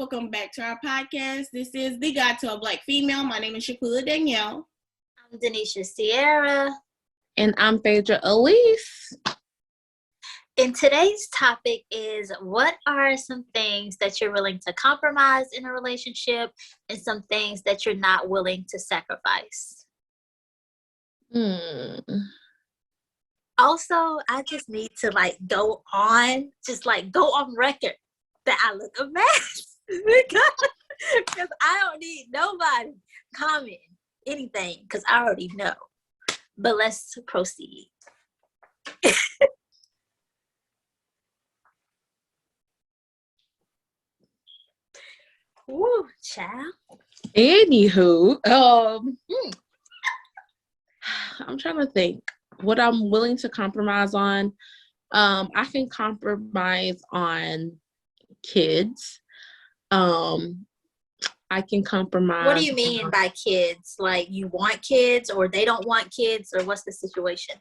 Welcome back to our podcast. This is The Guide to a Black Female. My name is Shakula Danielle. I'm Denisha Sierra. And I'm Phaedra Elise. And today's topic is, what are some things that you're willing to compromise in a relationship and some things that you're not willing to sacrifice? Also, I just need to go on record that I look a mess because I don't need nobody comment anything because I already know. But let's proceed. Woo, child. Anywho, I'm trying to think what I'm willing to compromise on. I can compromise on kids. I can compromise. What do you mean by kids? Like, you want kids or they don't want kids, or what's the situation?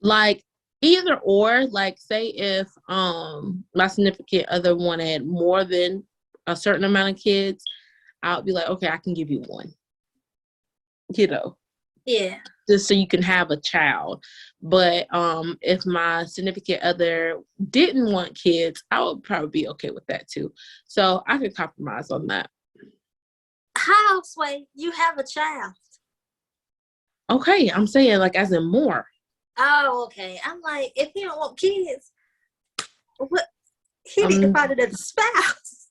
Like either or. Like, say if my significant other wanted more than a certain amount of kids, I'll be like, okay, I can give you one. Yeah. Just so you can have a child. But if my significant other didn't want kids, I would probably be okay with that too. So I could compromise on that. How, Sway? You have a child. Okay, I'm saying like as in more. Oh, okay. I'm like, if he don't want kids, what? He need to find another spouse.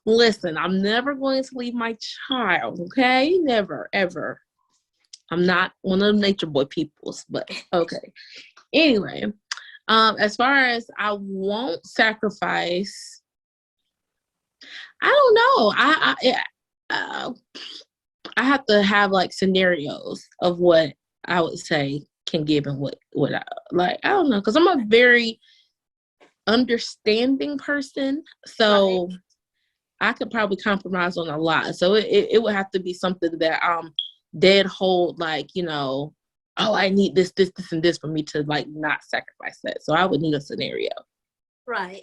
Listen, I'm never going to leave my child, okay? Never, ever. I'm not one of them nature boy peoples, but okay. Anyway, as far as I won't sacrifice, I don't know. I have to have like scenarios of what I would say can give and what I like. I don't know, because I'm a very understanding person, so right. I could probably compromise on a lot. So it would have to be something that dead hold, like, oh, I need this, and this for me to like not sacrifice that. So I would need a scenario. Right.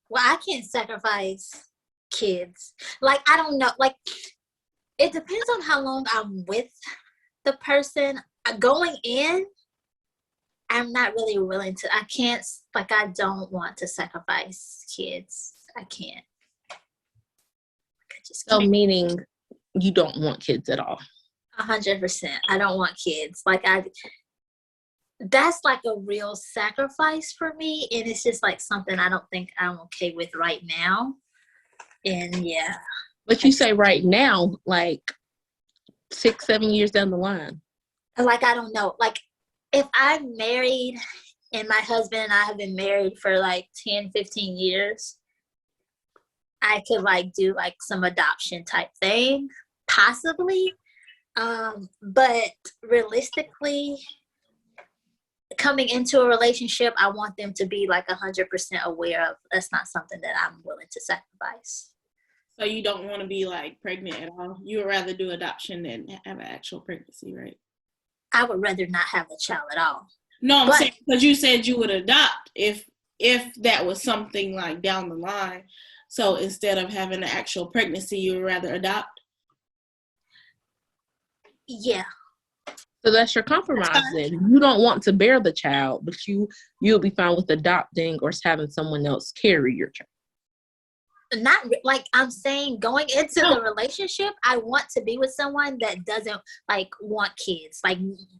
Well, I can't sacrifice kids. Like, I don't know. Like, it depends on how long I'm with the person. Going in, I'm not really willing to. I can't. Like, I don't want to sacrifice kids. I can't. So meaning you don't want kids at all? 100%. I don't want kids. That's like a real sacrifice for me, and it's just like something I don't think I'm okay with right now. And yeah. But you say right now, like 6-7 years down the line. Like, I don't know. Like, if I'm married and my husband and I have been married for like 10, 15 years, I could like do like some adoption type thing, possibly. But realistically, coming into a relationship, I want them to be like 100% aware of that's not something that I'm willing to sacrifice. So you don't want to be like pregnant at all? You would rather do adoption than have an actual pregnancy, right? I would rather not have a child at all. No, I'm saying because you said you would adopt if that was something like down the line. So instead of having an actual pregnancy, you would rather adopt? Yeah. So that's your compromise then. You don't want to bear the child, but you'll be fine with adopting or having someone else carry your child. Not like I'm saying, going into the relationship, I want to be with someone that doesn't like want kids. Like,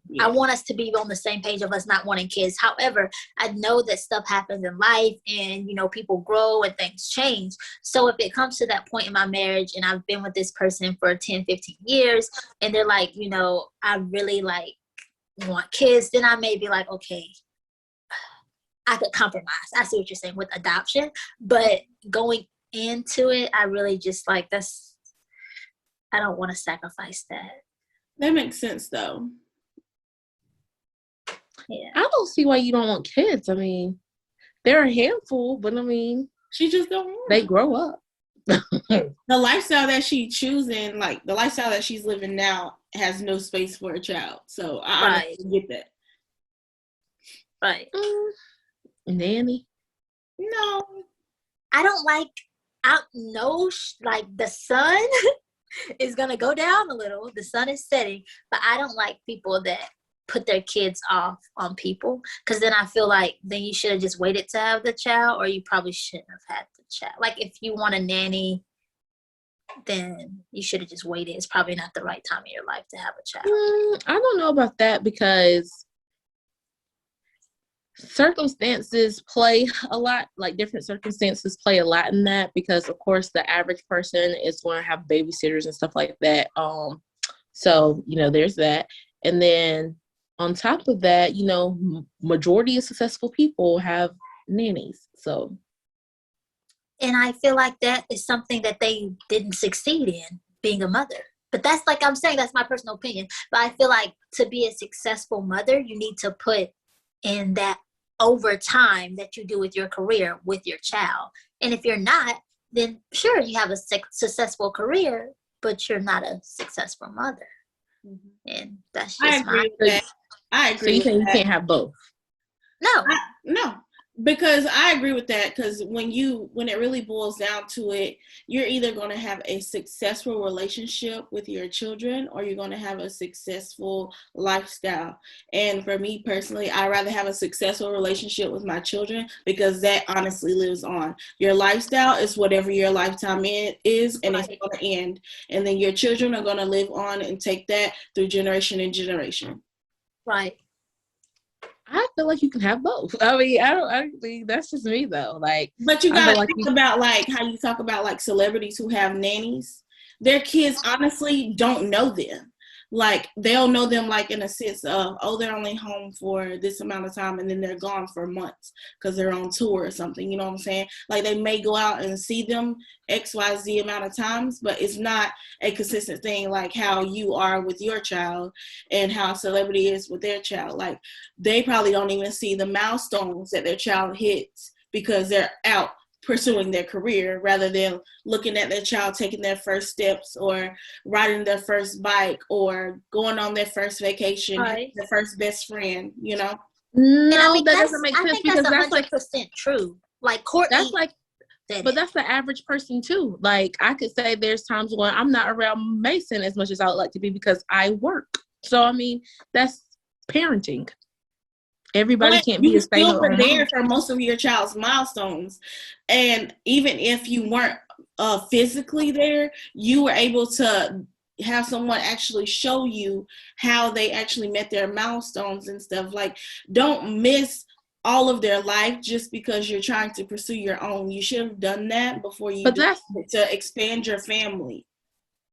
yeah. I want us to be on the same page of us not wanting kids. However, I know that stuff happens in life and, people grow and things change. So if it comes to that point in my marriage and I've been with this person for 10, 15 years and they're like, I really like want kids, then I may be like, okay, I could compromise. I see what you're saying with adoption, but going into it, I really just like I don't want to sacrifice that. That makes sense though. Yeah. I don't see why you don't want kids. I mean, they're a handful, but I mean, she just don't want they grow up. The lifestyle that she's choosing, like the lifestyle that she's living now, has no space for a child. So I get that. Right. Nanny? No. I don't like I know, like, the sun is going to go down a little. The sun is setting, but I don't like people that put their kids off on people, because then I feel like then you should have just waited to have the child, or you probably shouldn't have had the child. Like, if you want a nanny, then you should have just waited. It's probably not the right time in your life to have a child. I don't know about that, because circumstances play a lot, like different circumstances play a lot in that, because of course the average person is going to have babysitters and stuff like that. So, there's that. And then on top of that, majority of successful people have nannies. So. And I feel like that is something that they didn't succeed in, being a mother. But that's, like I'm saying, that's my personal opinion. But I feel like to be a successful mother, you need to put in that over time that you do with your career with your child. And if you're not, then sure, you have a successful career, but you're not a successful mother. Mm-hmm. And that's just I agree. So you think you can't have both? No. Because I agree with that, because when it really boils down to it, you're either going to have a successful relationship with your children, or you're going to have a successful lifestyle. And for me personally, I'd rather have a successful relationship with my children, because that honestly lives on. Your lifestyle is whatever your lifetime is, and It's going to end. And then your children are going to live on and take that through generation and generation. Right. I feel like you can have both. I mean, I think that's just me though. Like, but you gotta think about like how you talk about like celebrities who have nannies. Their kids honestly don't know them. Like, they'll know them like in a sense of, oh, they're only home for this amount of time, and then they're gone for months because they're on tour or something. You know what I'm saying? Like, they may go out and see them XYZ amount of times, but it's not a consistent thing like how you are with your child and how a celebrity is with their child. Like, they probably don't even see the milestones that their child hits because they're out pursuing their career rather than looking at their child taking their first steps or riding their first bike or going on their first vacation, right. Their first best friend, No, that doesn't make sense, because that's 100% true. Like, Courtney, but that's the average person too. Like, I could say there's times when I'm not around Mason as much as I would like to be because I work. So I mean, that's parenting. Everybody can't be a stay-at-home mom. There for most of your child's milestones, and even if you weren't physically there, you were able to have someone actually show you how they actually met their milestones and stuff. Like, don't miss all of their life just because you're trying to pursue your own. You should have done that before you to expand your family.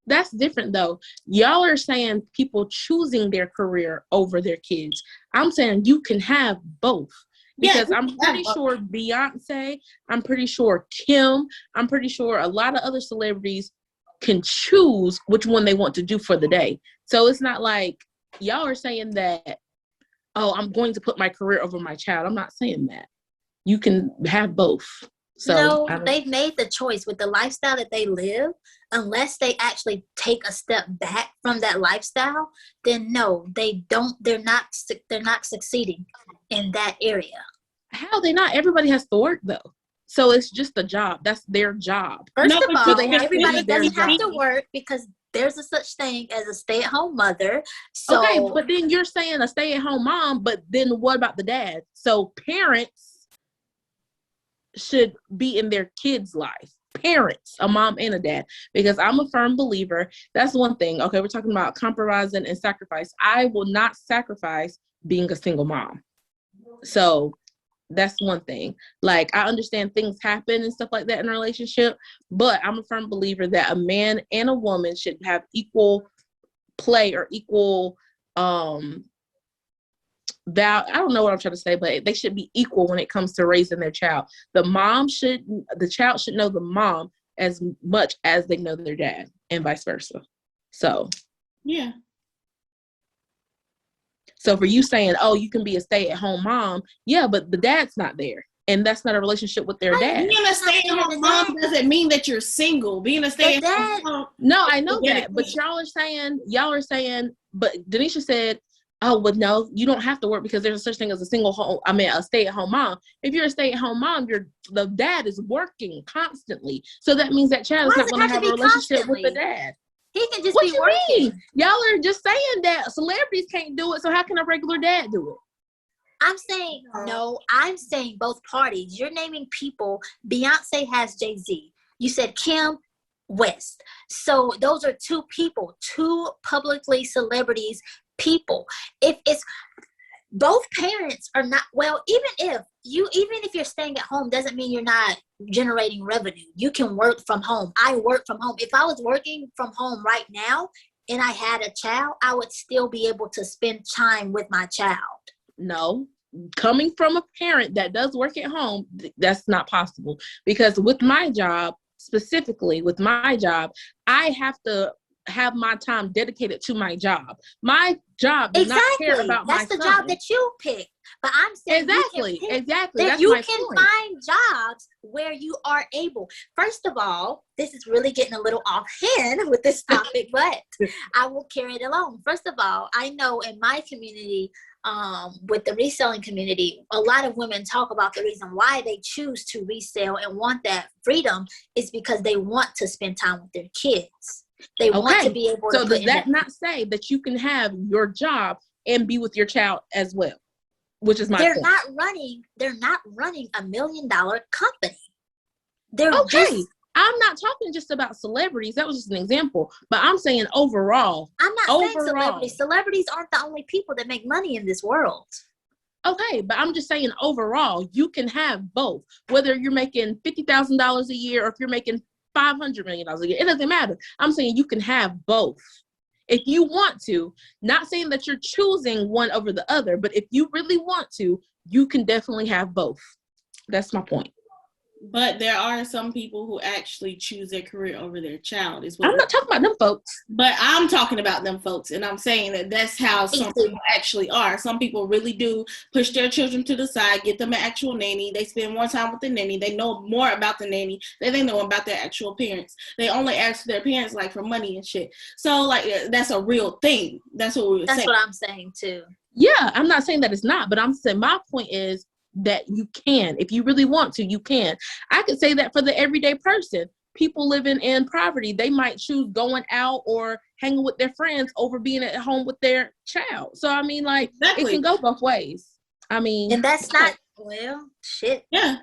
That's different though. Y'all are saying people choosing their career over their kids. I'm saying you can have both. Because I'm pretty sure Beyonce, I'm pretty sure Kim, I'm pretty sure a lot of other celebrities can choose which one they want to do for the day. So it's not like y'all are saying that, oh, I'm going to put my career over my child. I'm not saying that. You can have both. So no, they've made the choice with the lifestyle that they live. Unless they actually take a step back from that lifestyle, then no, they don't. They're not succeeding in that area. How they not? Everybody has to work though. So it's just a job. That's their job. First of all, everybody doesn't have to work because there's a such thing as a stay-at-home mother. So, okay, but then you're saying a stay-at-home mom, but then what about the dad? So parents should be in their kids' life. Parents, a mom and a dad, because I'm a firm believer. That's one thing. Okay, we're talking about compromising and sacrifice. I will not sacrifice being a single mom. So that's one thing. Like, I understand things happen and stuff like that in a relationship, but I'm a firm believer that a man and a woman should have equal play or equal I don't know what I'm trying to say, but they should be equal when it comes to raising their child. The child should know the mom as much as they know their dad, and vice versa. So, yeah. So for you saying, oh, you can be a stay-at-home mom, yeah, but the dad's not there. And that's not a relationship with their dad. Being a stay-at-home mom doesn't mean that you're single. Being a stay-at-home mom. No, I know that. But y'all are saying, but Denisha said, Oh, but no, you don't have to work because there's such thing as a stay-at-home mom. If you're a stay-at-home mom, the dad is working constantly. So that means that child is Why not does it going to have to have a be relationship with the constantly? dad. He can just What be you working. mean? Y'all are just saying that celebrities can't do it, so how can a regular dad do it? I'm saying, no, I'm saying both parties. You're naming people. Beyonce has Jay-Z. You said Kim West. So those are two people, two publicly celebrities people. If it's both parents are not, well, even if you're staying at home doesn't mean you're not generating revenue. You can work from home. I work from home. If I was working from home right now and I had a child, I would still be able to spend time with my child. No, coming from a parent that does work at home, that's not possible. Because with my job, specifically with my job, I have to have my time dedicated to my job. My job does not care about That's my the son. job that you pick. But I'm saying exactly. That's you my can point. find jobs where you are able. First of all, this is really getting a little offhand with this topic, but I will carry it along. First of all, I know in my community, with the reselling community, a lot of women talk about the reason why they choose to resell and want that freedom is because they want to spend time with their kids. They want to be able to. So does that not say that you can have your job and be with your child as well? Which is my point. They're not running $1 million company. I'm not talking just about celebrities. That was just an example. But I'm saying overall. I'm not saying celebrities. Celebrities aren't the only people that make money in this world. Okay, but I'm just saying overall, you can have both. Whether you're making $50,000 a year or if you're making $500 million a year, it doesn't matter. I'm saying you can have both. If you want to, not saying that you're choosing one over the other, but if you really want to, you can definitely have both. That's my point. But there are some people who actually choose their career over their child. I'm not talking about them folks. But I'm talking about them folks, and I'm saying that that's how some people actually are. Some people really do push their children to the side, get them an actual nanny. They spend more time with the nanny. They know more about the nanny than they know about their actual parents. They only ask their parents like for money and shit. So like that's a real thing. That's what we were saying. That's what I'm saying too. Yeah, I'm not saying that it's not, but I'm saying my point is that you can. If you really want to, you can. I could say that for the everyday person. People living in poverty, they might choose going out or hanging with their friends over being at home with their child. So, I mean, like, It can go both ways. I mean. And that's not, well, shit. Yeah.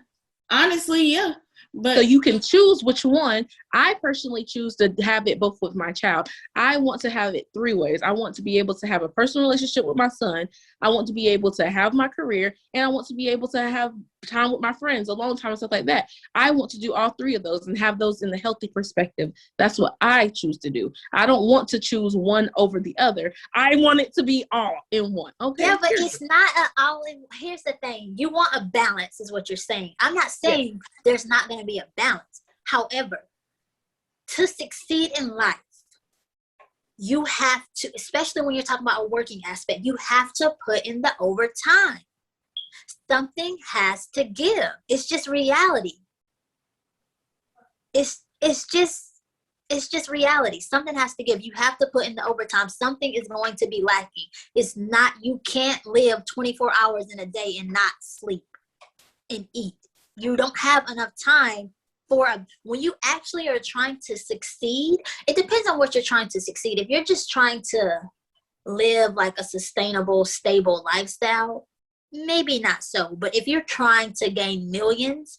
Honestly, yeah. But so you can choose which one. I personally choose to have it both with my child. I want to have it three ways. I want to be able to have a personal relationship with my son. I want to be able to have my career, and I want to be able to have time with my friends, alone time and stuff like that. I want to do all three of those and have those in the healthy perspective. That's what I choose to do. I don't want to choose one over the other. I want it to be all in one. Okay. Yeah, but it's not all in. Here's the thing. You want a balance is what you're saying. I'm not saying there's not going to be a balance. However, to succeed in life, you have to, especially when you're talking about a working aspect, you have to put in the overtime. Something has to give. It's just reality. It's just reality. Something has to give. You have to put in the overtime. Something is going to be lacking. It's not, you can't live 24 hours in a day and not sleep and eat. You don't have enough time when you actually are trying to succeed. It depends on what you're trying to succeed. If you're just trying to live like a sustainable, stable lifestyle, maybe not so. But if you're trying to gain millions,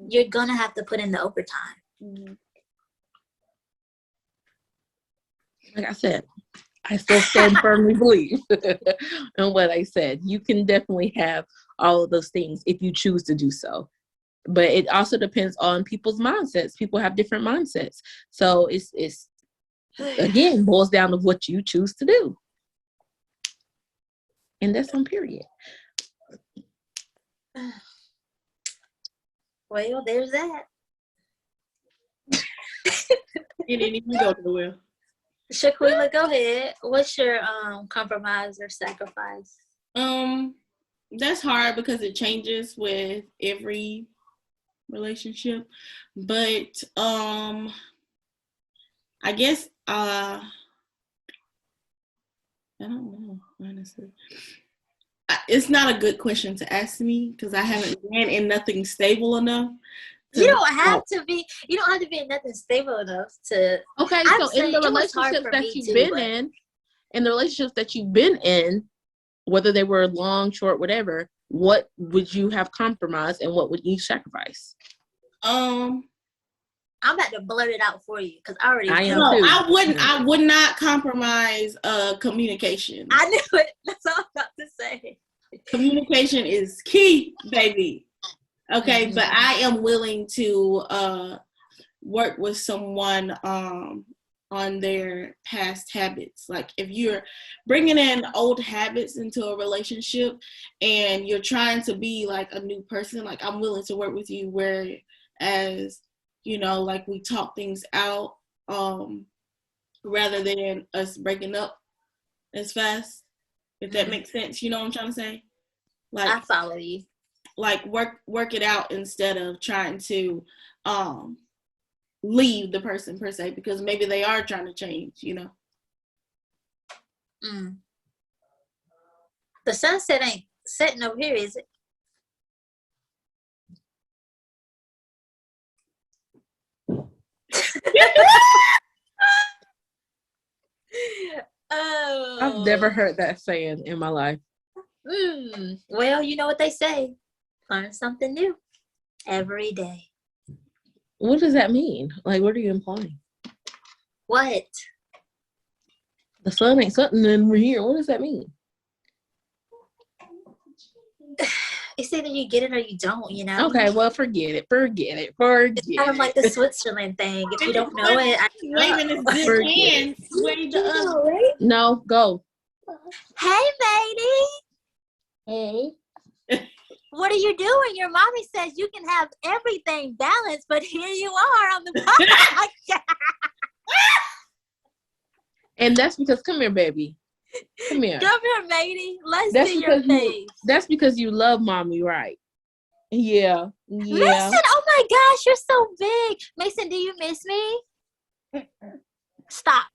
you're going to have to put in the overtime. Mm-hmm. Like I said, I still stand firmly believe in what I said. You can definitely have all of those things if you choose to do so. But it also depends on people's mindsets. People have different mindsets. So it's again, boils down to what you choose to do. And that's on period. Well, there's that. It didn't even go too well. Shaquila, go ahead. What's your compromise or sacrifice? That's hard because it changes with every relationship. But I guess don't know, honestly. It's not a good question to ask me because I haven't been in nothing stable enough. You don't have to be. You don't have to be in nothing stable enough to. Okay, so in the relationships that you've been in the relationships that you've been in, whether they were long, short, whatever, what would you have compromised and what would you sacrifice? I'm about to blurt it out for you because I already know. No, I wouldn't. I would not compromise communication. I knew it. That's all I'm about to say. Communication is key, baby. Okay, but I am willing to work with someone on their past habits. Like if you're bringing in old habits into a relationship and you're trying to be like a new person, like I'm willing to work with you whereas, you know, like we talk things out rather than us breaking up as fast, if that makes sense. You know what I'm trying to say? Like I follow you. Like work it out instead of trying to leave the person per se, because maybe they are trying to change, you know. The sunset ain't setting over here, is it? Oh, I've never heard that saying in my life. Well, you know what they say. Learn something new every day. What does that mean? Like, what are you implying? What? The sun ain't something over here. What does that mean? It's either you get it or you don't, you know? Okay, well, forget it. It's kind of like the Switzerland thing. If you don't know it, waving his good hands. No, go. Hey, matey. Hey. What are you doing? Your mommy says you can have everything balanced, but here you are on the podcast. And that's because, come here, baby. Come here. Come here, matey. Let's see your face. That's because you love mommy, right? Yeah. Mason, oh my gosh, you're so big. Mason, do you miss me? Stop.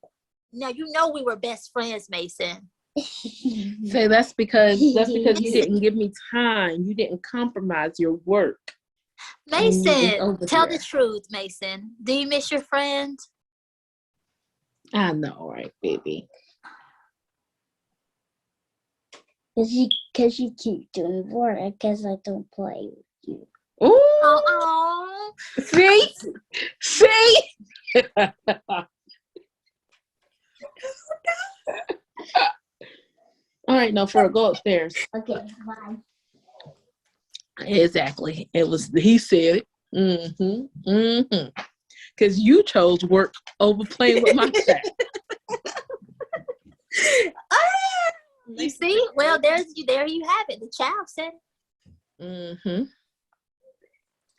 Now, you know we were best friends, Mason. Say that's because you didn't give me time. You didn't compromise your work. Mason, tell the truth, Mason. Do you miss your friend? I know, right, baby? Because you keep doing work because I don't play with you. Ooh. Oh. See? All right, no, for go upstairs. Okay, bye. Exactly. He said it. Because you chose work over playing with my chat. You see? Well, there you have it. The child said it.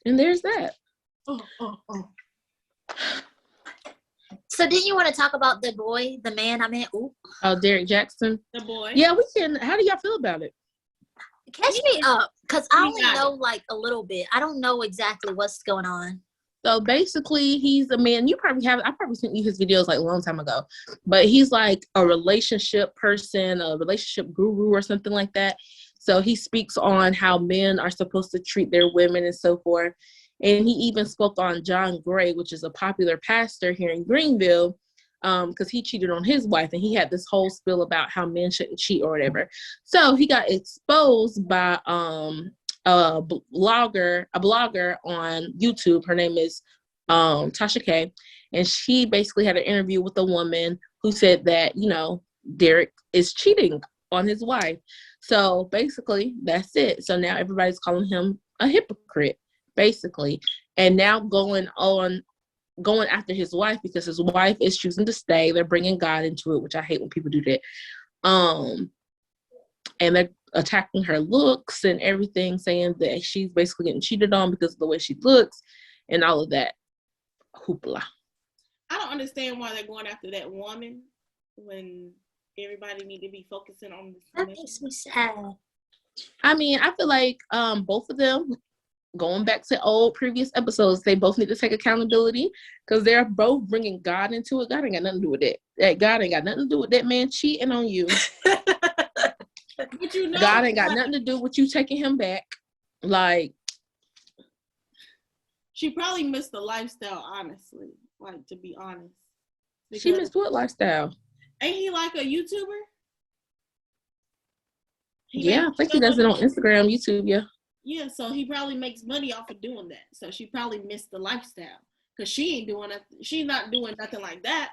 And there's that. So didn't you want to talk about the man I meant? Ooh. Oh, Derek Jackson? The boy. Yeah, we can. How do y'all feel about it? Catch me up, because I only know like a little bit. I don't know exactly what's going on. So basically, he's a man. I probably sent you his videos like a long time ago, but he's like a relationship person, a relationship guru or something like that. So he speaks on how men are supposed to treat their women and so forth. And he even spoke on John Gray, which is a popular pastor here in Greenville, because he cheated on his wife, and he had this whole spiel about how men shouldn't cheat or whatever. So he got exposed by a blogger on YouTube. Her name is Tasha K, and she basically had an interview with a woman who said that, you know, Derek is cheating on his wife. So basically that's it. So now everybody's calling him a hypocrite, basically, and now going after his wife because his wife is choosing to stay. They're bringing God into it, which I hate when people do that. And they're attacking her looks and everything, saying that she's basically getting cheated on because of the way she looks and all of that hoopla. I don't understand why they're going after that woman when everybody need to be focusing on this. That makes me sad. I mean, I feel like both of them going back to old previous episodes, they both need to take accountability because they're both bringing God into it. God ain't got nothing to do with that. God ain't got nothing to do with that man cheating on you. But you know, God ain't got nothing to do with you taking him back. Like, she probably missed the lifestyle, honestly. Like, to be honest. She missed what lifestyle? Ain't he like a YouTuber? Yeah, I think he does it on Instagram, YouTube, yeah. Yeah, so he probably makes money off of doing that. So she probably missed the lifestyle because she ain't doing nothing. She's not doing nothing like that.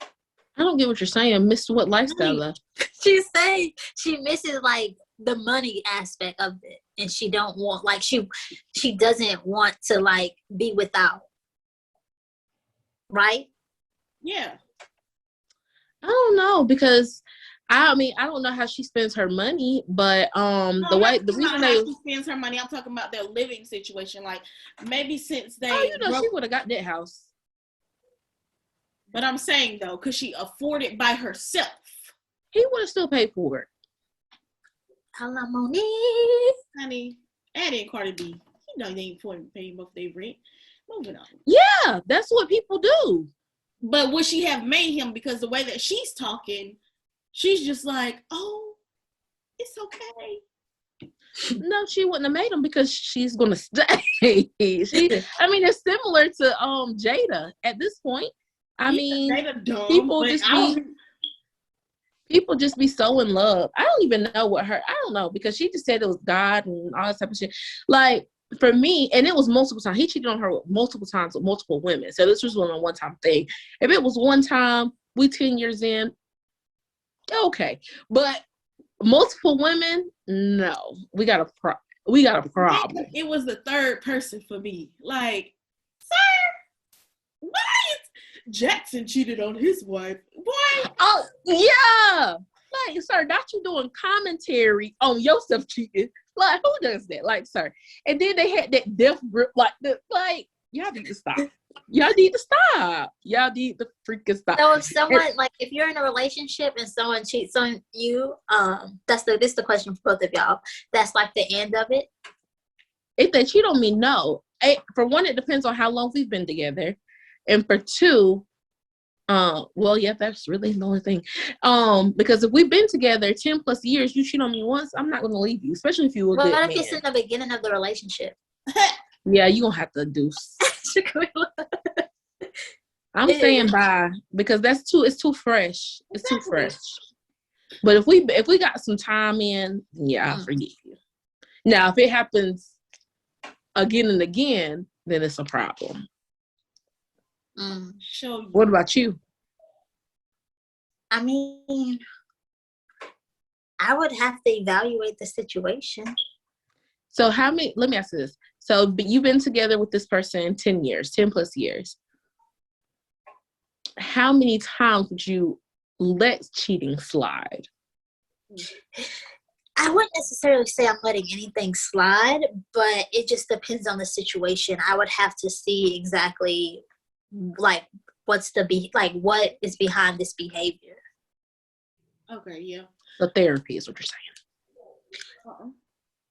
I don't get what you're saying. Missed what lifestyle though? She's saying she misses like the money aspect of it, and she don't want like she doesn't want to like be without. Right? Yeah. I don't know because I mean I don't know how she spends her money, but the reason she spends her money, I'm talking about their living situation. Like maybe since they she would have got that house. But I'm saying though, could she afford it by herself? He would have still paid for it. Honey, Addie and Cardi B, you know they ain't paying both their rent. Moving on. Yeah, that's what people do. But would she have made him? Because the way that she's talking, she's just like, oh, it's okay. No, she wouldn't have made him because she's gonna stay. I mean, it's similar to Jada at this point. I mean, people just be so in love. I don't even know what I don't know because she just said it was God and all that type of shit. Like for me, and it was multiple times. He cheated on her multiple times with multiple women. So this was a one-time thing. If it was one time, we 10 years in, okay. But multiple women, no. We got a problem. It was the third person for me. Like, sir, what? Jackson cheated on his wife. What? Oh, yeah. Like, sir, not you doing commentary on yourself cheating. Like, who does that? Like, sir. And then they had that death grip like this. Like, y'all need to stop. Y'all need to freaking stop. So if someone, if you're in a relationship and someone cheats on you, this is the question for both of y'all. That's like the end of it? If they cheat on me, no. For one, it depends on how long we've been together. And for two, that's really the only thing. Because if we've been together 10 plus years, you cheat on me once, I'm not going to leave you, especially if you were a good man. What if it's in the beginning of the relationship? Yeah, you're going to have to deuce. I'm saying bye because it's too fresh. It's too fresh. But if we got some time in, yeah, I'll forgive you. Now, if it happens again and again, then it's a problem. What about you? I mean, I would have to evaluate the situation. So let me ask you this. So you've been together with this person 10 plus years. How many times would you let cheating slide? I wouldn't necessarily say I'm letting anything slide, but it just depends on the situation. I would have to see exactly what is behind this behavior. Okay, yeah. So therapy is what you're saying.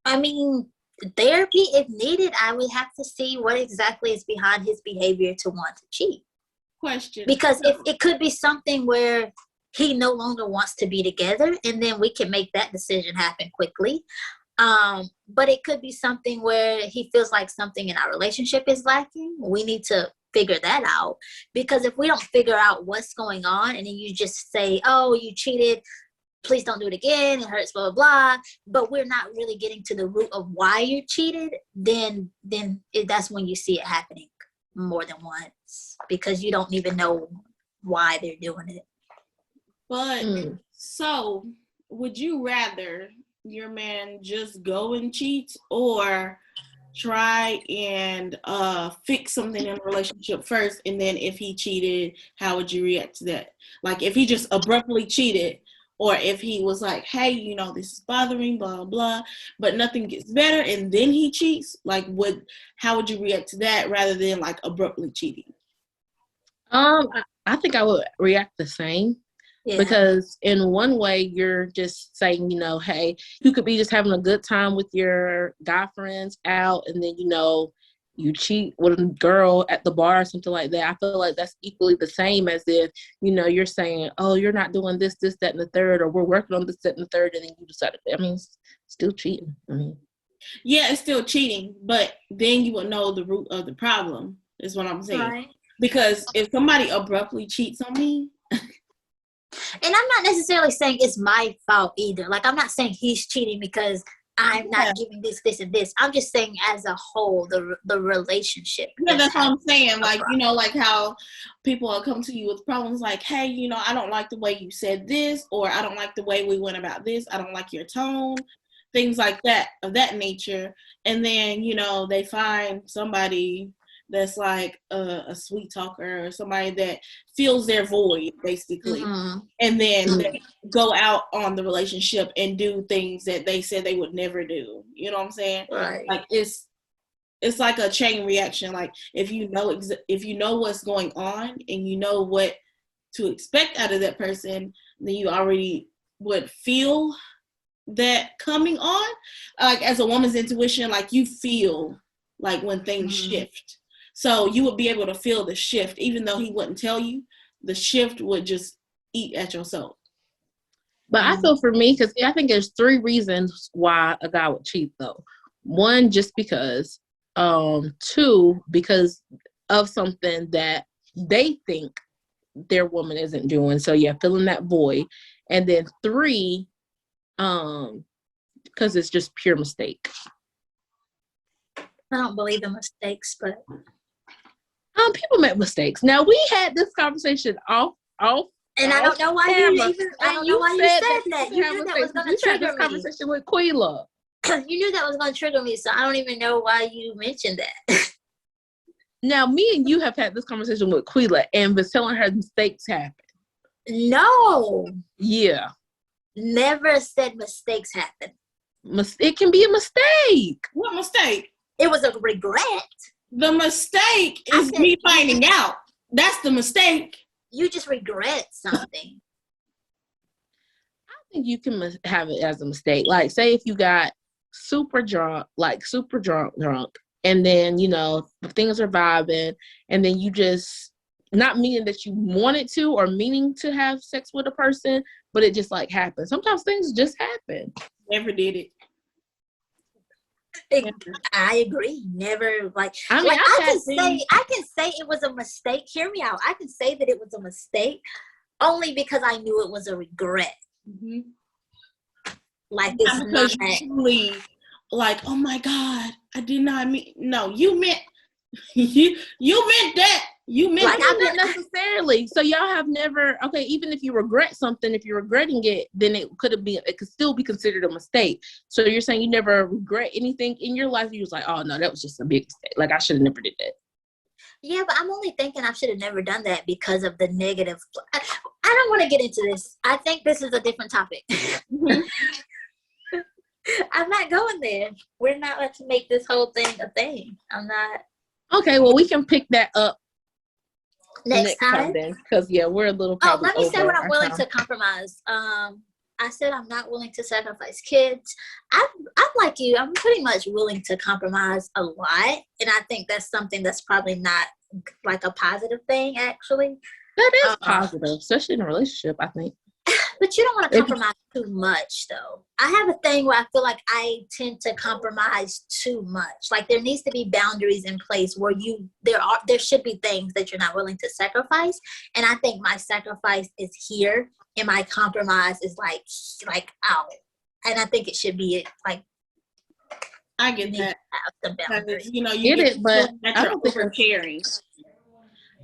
I mean, therapy, if needed, I would have to see what exactly is behind his behavior to want to cheat. Question. Because if it could be something where he no longer wants to be together, and then we can make that decision happen quickly. But it could be something where he feels like something in our relationship is lacking. We need to figure that out, because if we don't figure out what's going on and then you just say, oh, you cheated, please don't do it again, it hurts, blah, blah, blah, but we're not really getting to the root of why you cheated, then that's when you see it happening more than once, because you don't even know why they're doing it. But so would you rather your man just go and cheat, or try and fix something in a relationship first, and then if he cheated, how would you react to that? Like if he just abruptly cheated, or if he was like, hey, this is bothering, blah, blah, but nothing gets better, and then he cheats, how would you react to that rather than like abruptly cheating? I think I would react the same. Yeah. Because in one way, you're just saying, you know, hey, you could be just having a good time with your guy friends out, and then, you know, you cheat with a girl at the bar or something like that. I feel like that's equally the same as if, you know, you're saying, oh, you're not doing this, this, that, and the third, or we're working on this, that, and the third, and then you decide, I mean, it's still cheating. I mean, yeah, it's still cheating, but then you will know the root of the problem, is what I'm saying. Right. Because if somebody abruptly cheats on me, and I'm not necessarily saying it's my fault either. Like, I'm not saying he's cheating because I'm not giving this, this, and this. I'm just saying as a whole, the relationship. Yeah, that's what I'm saying. Like, you know, like how people will come to you with problems like, hey, you know, I don't like the way you said this, or I don't like the way we went about this. I don't like your tone, things like that, of that nature. And then, you know, they find somebody that's like a sweet talker, or somebody that fills their void, basically. Mm-hmm. And then they go out on the relationship and do things that they said they would never do. You know what I'm saying? Right. Like, it's like a chain reaction. Like, if you know what's going on and you know what to expect out of that person, then you already would feel that coming on. Like, as a woman's intuition, like, you feel like when things shift. So you would be able to feel the shift, even though he wouldn't tell you. The shift would just eat at your soul. But I feel for me, because I think there's 3 reasons why a guy would cheat, though. 1, just because. 2, because of something that they think their woman isn't doing. So yeah, filling that void. And then 3, because it's just pure mistake. I don't believe in mistakes, but people make mistakes. Now, we had this conversation off. And I don't know why you said that. You knew that was going to trigger this conversation with Quila. You knew that was going to trigger me, so I don't even know why you mentioned that. Now, me and you have had this conversation with Quila and was telling her mistakes happen. No. Yeah. Never said mistakes happen. It can be a mistake. What mistake? It was a regret. The mistake is me finding out. That's the mistake. You just regret something. I think you can have it as a mistake. Like, say if you got super drunk, and then, you know, things are vibing, and then you just, not meaning that you wanted to or meaning to have sex with a person, but it just like happened. Sometimes things just happen. Never did it. I agree. Never, like, I mean, I can say it was a mistake. Hear me out. I can say that it was a mistake only because I knew it was a regret. Mm-hmm. Like, it's not truly, like, oh my God, I did not mean. No, you meant you meant that. You meant like, that. not necessarily. So y'all have never, okay, even if you regret something, if you're regretting it, then it could still be considered a mistake. So you're saying you never regret anything in your life? You was like, oh no, that was just a big mistake. Like, I should have never did that. Yeah, but I'm only thinking I should have never done that because of the negative. I don't want to get into this. I think this is a different topic. I'm not going there. We're not going to make this whole thing a thing. I'm not. Okay, well, we can pick that up next time then, because we're a little. Oh, let me say what I'm willing to compromise. I said I'm not willing to sacrifice kids. I'm like you. I'm pretty much willing to compromise a lot, and I think that's something that's probably not like a positive thing. Actually, that is positive, especially in a relationship, I think. But you don't want to compromise too much, though. I have a thing where I feel like I tend to compromise too much. Like, there needs to be boundaries in place where there should be things that you're not willing to sacrifice. And I think my sacrifice is here, and my compromise is like out. And I think it should be like. I get that. The boundaries. You know, you get it, but I don't think oversharing.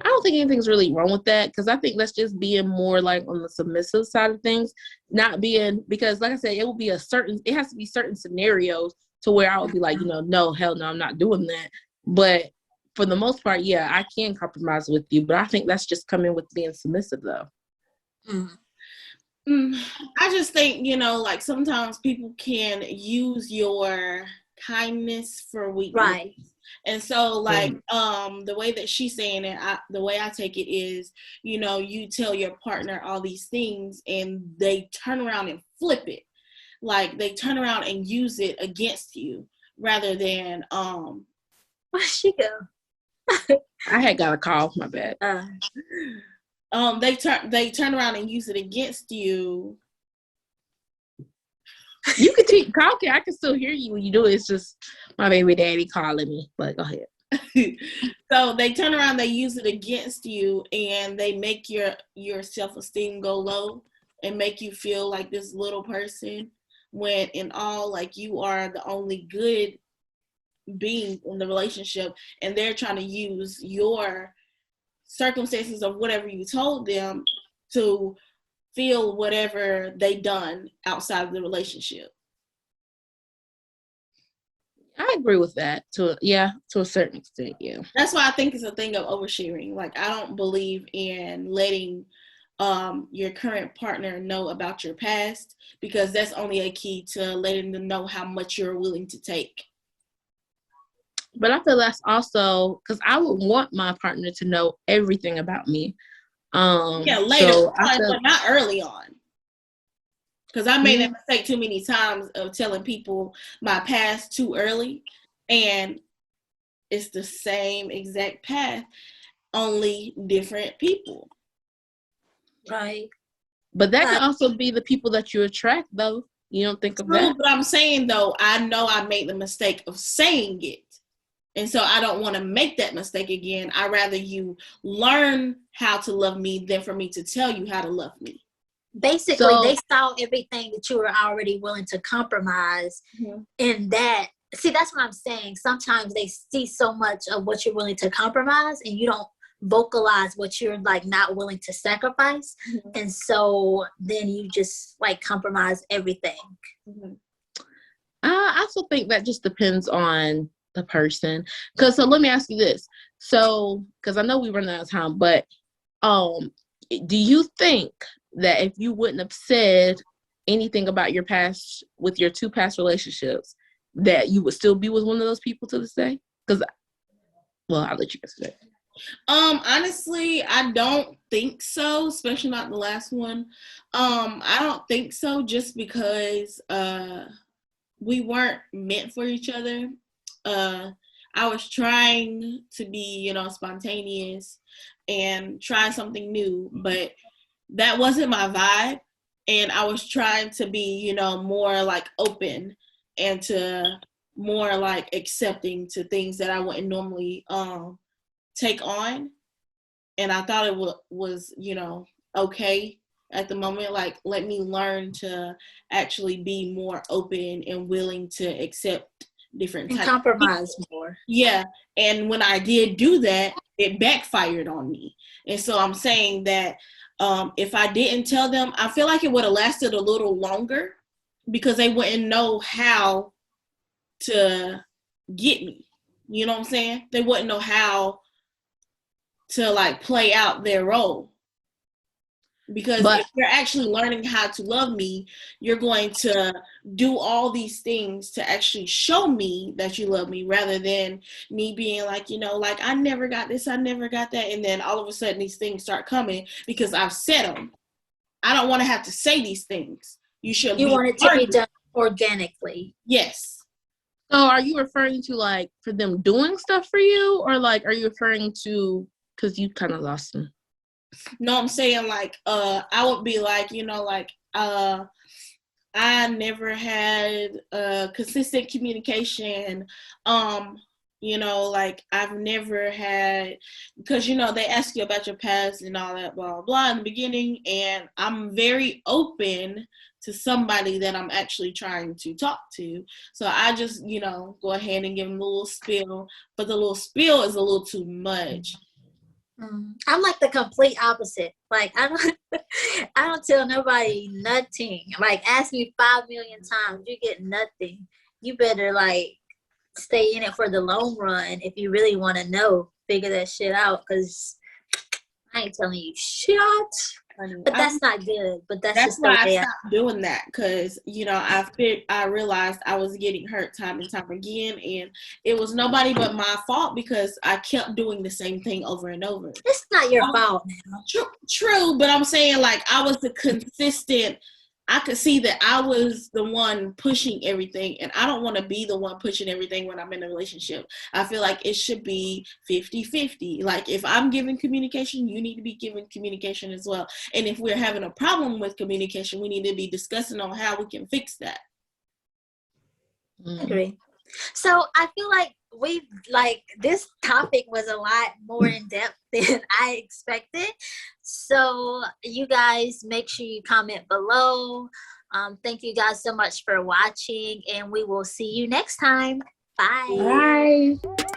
I don't think anything's really wrong with that, because I think that's just being more like on the submissive side of things, not being, because like I said, it has to be certain scenarios to where I would be like, no, hell no, I'm not doing that. But for the most part, yeah, I can compromise with you, but I think that's just coming with being submissive though. I just think, like, sometimes people can use your kindness for weakness. Right. And so, like, the way that she's saying it, the way I take it is, you know, you tell your partner all these things and they turn around and flip it. Like, they turn around and use it against you rather than, Where'd she go? I had got a call, my bad. They turn around and use it against you. You can keep talking. I can still hear you when you do it. It's just my baby daddy calling me. But go ahead. So they turn around, they use it against you, and they make your self-esteem go low and make you feel like this little person, when in all, like, you are the only good being in the relationship, and they're trying to use your circumstances of whatever you told them to feel whatever they done outside of the relationship. I agree with that to a certain extent. Yeah. That's why I think it's a thing of oversharing. Like, I don't believe in letting your current partner know about your past, because that's only a key to letting them know how much you're willing to take. But I feel that's also because I would want my partner to know everything about me. Yeah, later so on, but not early on. Because I made that mistake too many times of telling people my past too early, and it's the same exact path, only different people. Right. But that can also be the people that you attract, though. You don't think of that? But I'm saying, though, I know I made the mistake of saying it. And so I don't want to make that mistake again. I'd rather you learn how to love me than for me to tell you how to love me. Basically, they saw everything that you were already willing to compromise in that. See, that's what I'm saying. Sometimes they see so much of what you're willing to compromise, and you don't vocalize what you're, like, not willing to sacrifice. And so then you just, like, compromise everything. I also think that just depends on the person. So let me ask you this. So, because I know we run out of time, but do you think that if you wouldn't have said anything about your past with your two past relationships, that you would still be with one of those people to this day? Because, well, I'll let you guys say. Honestly, I don't think so, especially not the last one. I don't think so, just because we weren't meant for each other. I was trying to be, spontaneous and try something new, but that wasn't my vibe. And I was trying to be, more like open and to more like accepting to things that I wouldn't normally take on. And I thought it was, okay at the moment. Like, let me learn to actually be more open and willing to accept different types and compromise more. Yeah. And when I did do that, it backfired on me. And so I'm saying that if I didn't tell them, I feel like it would have lasted a little longer, because they wouldn't know how to get me. You know what I'm saying? They wouldn't know how to, like, play out their role. Because if you're actually learning how to love me, you're going to do all these things to actually show me that you love me, rather than me being like, like, I never got this, I never got that. And then all of a sudden these things start coming because I've said them. I don't want to have to say these things. You want it to be done organically. Yes. So are you referring to, like, for them doing stuff for you, or, like, are you referring to, because you kind of lost them? No, I'm saying, like, I would be like, I never had consistent communication. Like, I've never had, because, they ask you about your past and all that, blah, blah, blah, in the beginning. And I'm very open to somebody that I'm actually trying to talk to. So I just, go ahead and give them a little spill. But the little spill is a little too much. I'm like the complete opposite. Like, I don't tell nobody nothing. Like, ask me 5 million times, you get nothing. You better, like, stay in it for the long run if you really want to know. Figure that shit out, because I ain't telling you shit. funny. But that's not good. But that's just the why I way stopped doing that, because I realized I was getting hurt time and time again, and it was nobody but my fault because I kept doing the same thing over and over. It's not your fault now. True, but I'm saying, like, I was the consistent. I could see that I was the one pushing everything, and I don't want to be the one pushing everything when I'm in a relationship. I feel like it should be 50-50. Like, if I'm giving communication, you need to be giving communication as well. And if we're having a problem with communication, we need to be discussing on how we can fix that. I agree. So I feel like this topic was a lot more in depth than I expected. So you guys make sure you comment below. Thank you guys so much for watching, and we will see you next time. Bye. Bye.